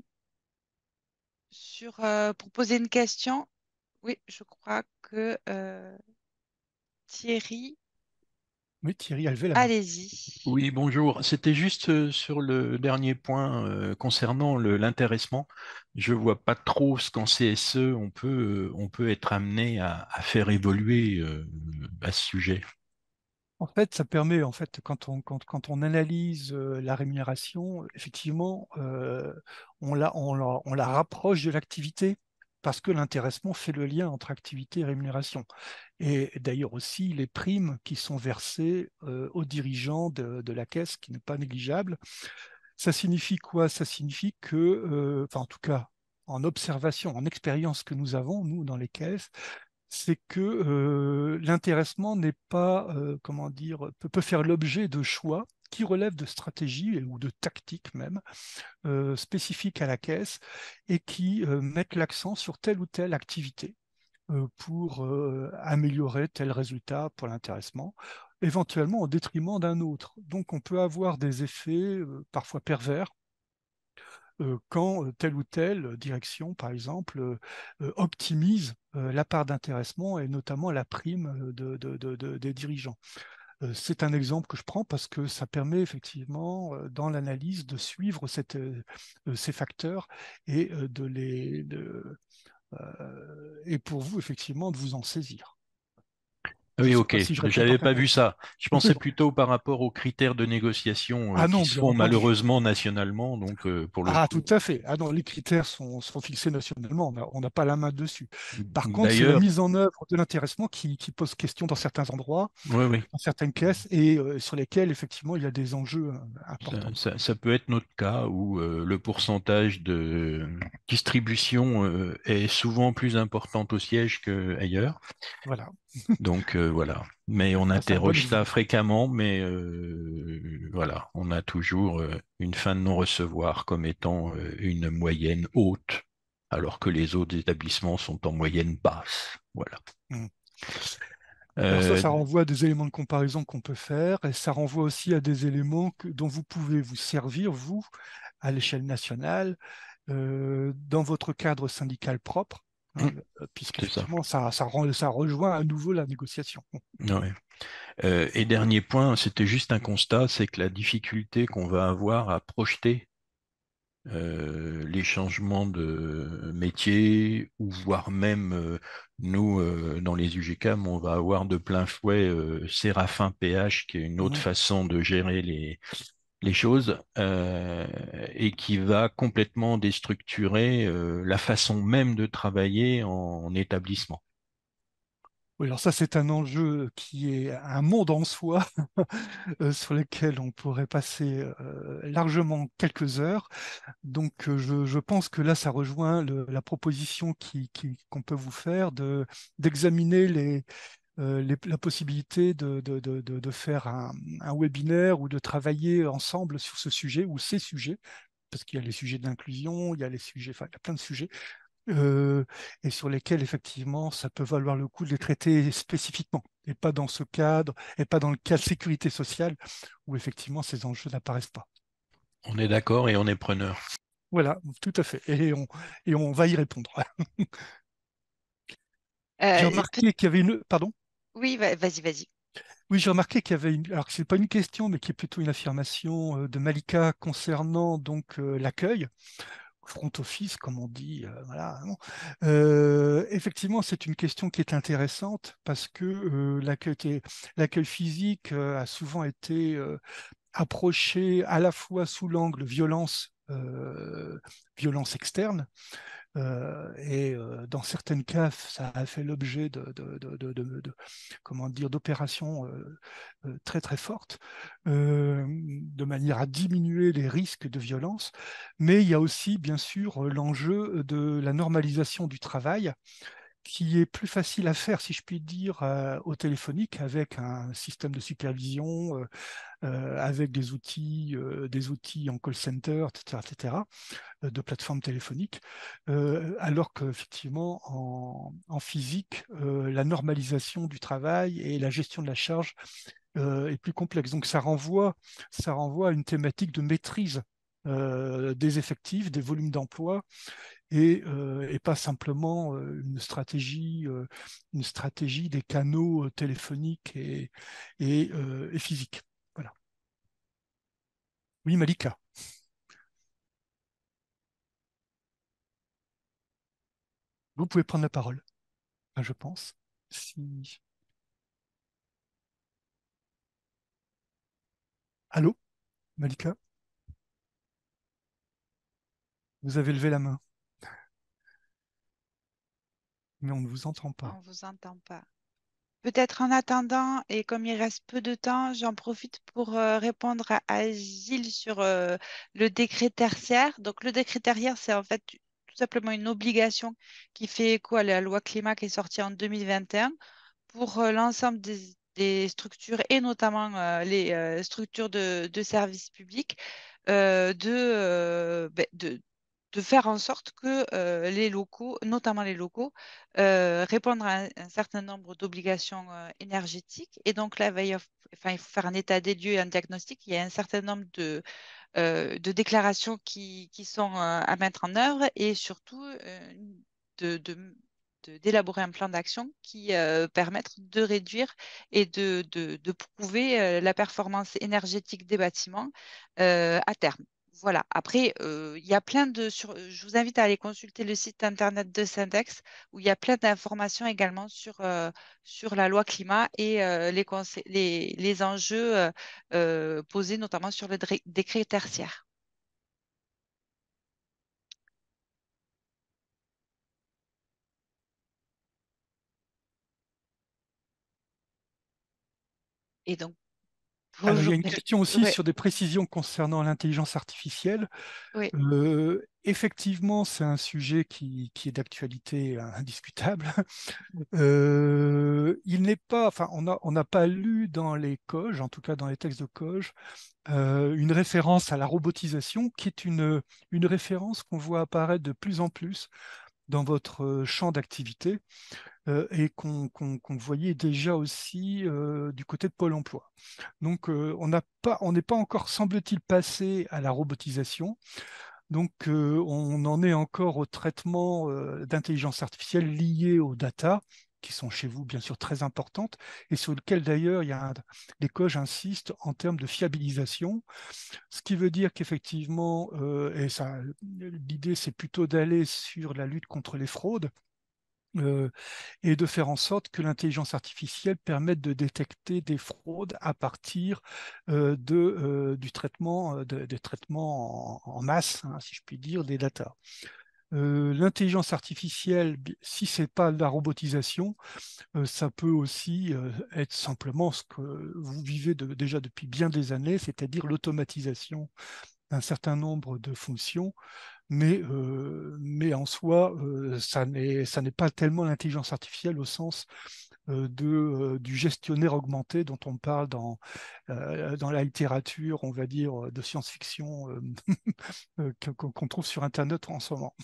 pour poser une question? Oui, je crois que Thierry, Oui, Thierry a levé la main. allez-y. Oui, bonjour. C'était juste sur le dernier point concernant l'intéressement. Je vois pas trop ce qu'en CSE on peut être amené à faire évoluer à ce sujet. En fait, ça permet, en fait, quand on analyse la rémunération, effectivement, on la rapproche de l'activité parce que l'intéressement fait le lien entre activité et rémunération. Et d'ailleurs aussi les primes qui sont versées aux dirigeants de la caisse, qui n'est pas négligeable. Ça signifie quoi? Ça signifie que, enfin en tout cas, en observation, en expérience que nous avons, nous, dans les caisses, c'est que l'intéressement n'est pas, comment dire, peut faire l'objet de choix qui relèvent de stratégies ou de tactiques même spécifiques à la caisse et qui mettent l'accent sur telle ou telle activité pour améliorer tel résultat pour l'intéressement, éventuellement au détriment d'un autre. Donc on peut avoir des effets parfois pervers quand telle ou telle direction, par exemple, optimise la part d'intéressement et notamment la prime des dirigeants. C'est un exemple que je prends parce que ça permet effectivement, dans l'analyse, de suivre ces facteurs et et pour vous, effectivement, de vous en saisir. Je ne Oui, sais ok. pas si je réponds J'avais pas vu parfaitement. ça. Je pensais Oui. plutôt par rapport aux critères de négociation Ah qui non, se bien font entendu. malheureusement nationalement. Donc, pour le Ah, coup. tout à fait. Ah non, les critères sont fixés nationalement. On n'a pas la main dessus. Par contre, c'est la D'ailleurs, mise en œuvre de l'intéressement qui pose question dans certains endroits, oui, oui. dans certaines caisses, et sur lesquels, effectivement, il y a des enjeux importants. Ça peut être notre cas où le pourcentage de distribution est souvent plus important au siège qu'ailleurs. Voilà. Donc voilà. Mais on Ah, c'est un bon interroge ça exemple. fréquemment, mais voilà, on a toujours une fin de non-recevoir comme étant une moyenne haute, alors que les autres établissements sont en moyenne basse. Voilà. Mm. Alors Euh, ça renvoie à des éléments de comparaison qu'on peut faire, et ça renvoie aussi à des éléments dont vous pouvez vous servir, vous, à l'échelle nationale, dans votre cadre syndical propre, hein, c'est ça. puisqu'effectivement, ça rejoint à nouveau la négociation. Ouais. Et dernier point, c'était juste un constat, c'est que la difficulté qu'on va avoir à projeter les changements de métier, ou voire même nous, dans les UGCAM, on va avoir de plein fouet Séraphin PH, qui est une autre Mhm. façon de gérer les choses, et qui va complètement déstructurer la façon même de travailler en établissement. Oui, alors ça, c'est un enjeu qui est un monde en soi, sur lequel on pourrait passer largement quelques heures. Donc, je pense que là, ça rejoint la proposition qu'on peut vous faire d'examiner la possibilité de faire un webinaire ou de travailler ensemble sur ce sujet ou ces sujets, parce qu'il y a les sujets d'inclusion, il y a les sujets, enfin, il y a plein de sujets, euh, et sur lesquels, effectivement, ça peut valoir le coup de les traiter spécifiquement, et pas dans ce cadre, et pas dans le cadre sécurité sociale, où effectivement ces enjeux n'apparaissent pas. On est d'accord et on est preneur. Voilà, tout à fait. Et on va y répondre. J'ai Euh, peut- remarqué qu'il y avait une... Pardon? oui, vas-y, vas-y. Oui, j'ai remarqué qu'il y avait une... Alors que c'est pas une question, mais qui est plutôt une affirmation de Malika concernant donc l'accueil, front office, comme on dit. Voilà. Bon. Effectivement, c'est une question qui est intéressante parce que l'accueil physique a souvent été approché à la fois sous l'angle violence externe, et dans certains cas, ça a fait l'objet comment dire, d'opérations très très fortes, de manière à diminuer les risques de violence. Mais il y a aussi, bien sûr, l'enjeu de la normalisation du travail, qui est plus facile à faire, si je puis dire, au téléphonique, avec un système de supervision, avec des outils en call center, etc., etc., de plateformes téléphoniques, alors qu'effectivement, en physique, la normalisation du travail et la gestion de la charge est plus complexe. Donc ça renvoie à une thématique de maîtrise des effectifs, des volumes d'emploi, et pas simplement une stratégie des canaux téléphoniques et physiques. Voilà. Oui, Malika, vous pouvez prendre la parole, enfin, je pense. Si... Allô, Malika, vous avez levé la main, mais on ne vous entend On pas. ne vous entend pas. Peut-être en attendant, et comme il reste peu de temps, j'en profite pour répondre à Gilles sur le décret tertiaire. Donc, le décret tertiaire, c'est en fait tout simplement une obligation qui fait écho à la loi climat qui est sortie en 2021 pour l'ensemble des structures et notamment les structures de services publics de faire en sorte que les locaux, notamment les locaux, répondent à un certain nombre d'obligations énergétiques. Et donc là, enfin, il faut faire un état des lieux et un diagnostic. Il y a un certain nombre de déclarations qui sont à mettre en œuvre et surtout de, de- d'élaborer un plan d'action qui permette de réduire et de prouver la performance énergétique des bâtiments à terme. Voilà. Après, il y a je vous invite à aller consulter le site internet de Syndex où il y a plein d'informations également sur la loi climat et les enjeux posés notamment sur le décret tertiaire. Et donc, Alors, il y a une bonjour. question aussi Ouais, sur des précisions concernant l'intelligence artificielle. oui. Effectivement, c'est un sujet qui est d'actualité indiscutable. Il n'est pas, enfin, on n'a pas lu dans les COG, en tout cas dans les textes de COG, une référence à la robotisation, qui est une référence qu'on voit apparaître de plus en plus dans votre champ d'activité et qu'on voyait déjà aussi du côté de Pôle emploi. Donc, on n'est pas encore, semble-t-il, passé à la robotisation. Donc, on en est encore au traitement d'intelligence artificielle lié aux data, qui sont chez vous bien sûr très importantes, et sur lequel d'ailleurs les COG insistent en termes de fiabilisation, ce qui veut dire qu'effectivement, et ça, l'idée c'est plutôt d'aller sur la lutte contre les fraudes, euh, et de faire en sorte que l'intelligence artificielle permette de détecter des fraudes à partir du traitement, des traitements en masse, hein, si je puis dire, des data. L'intelligence artificielle, si c'est pas de la robotisation, ça peut aussi être simplement ce que vous vivez déjà depuis bien des années, c'est-à-dire l'automatisation d'un certain nombre de fonctions, mais en soi, ça n'est pas tellement l'intelligence artificielle au sens du gestionnaire augmenté dont on parle dans la littérature, on va dire, de science-fiction qu'on trouve sur Internet en ce moment.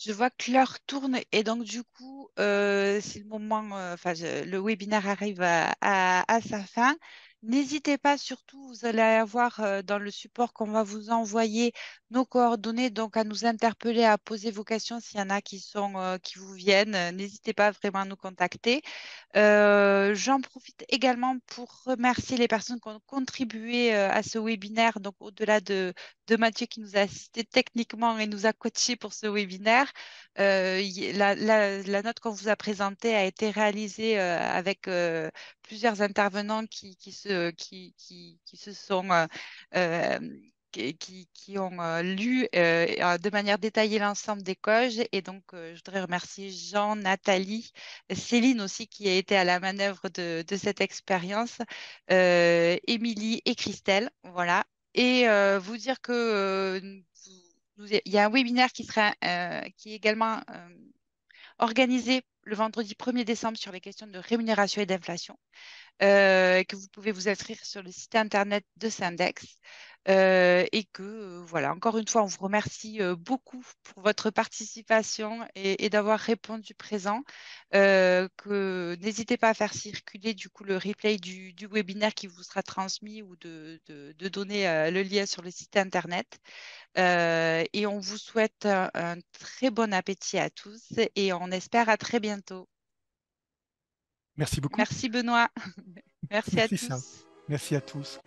Je vois que l'heure tourne et donc du coup, si le moment, le webinaire arrive à sa fin, n'hésitez pas surtout, vous allez avoir dans le support qu'on va vous envoyer nos coordonnées, donc à nous interpeller, à poser vos questions s'il y en a qui vous viennent. N'hésitez pas vraiment à nous contacter. J'en profite également pour remercier les personnes qui ont contribué à ce webinaire. Donc, au-delà de Mathieu qui nous a assisté techniquement et nous a coaché pour ce webinaire, la note qu'on vous a présentée a été réalisée avec plusieurs intervenants qui se sont euh, qui ont lu de manière détaillée l'ensemble des coges. Et donc, je voudrais remercier Jean, Nathalie, Céline aussi qui a été à la manœuvre de cette expérience, Émilie et Christelle, voilà. Et vous dire que il y a un webinaire qui est également organisé le vendredi 1er décembre sur les questions de rémunération et d'inflation, que vous pouvez vous inscrire sur le site internet de Syndex. Et que, voilà, encore une fois, on vous remercie beaucoup pour votre participation et d'avoir répondu présent. Que n'hésitez pas à faire circuler du coup le replay du webinaire qui vous sera transmis ou de donner le lien sur le site internet. Et on vous souhaite un très bon appétit à tous et on espère à très bientôt. Merci beaucoup. Merci Benoît. Merci à Merci, ça. tous. Merci à tous.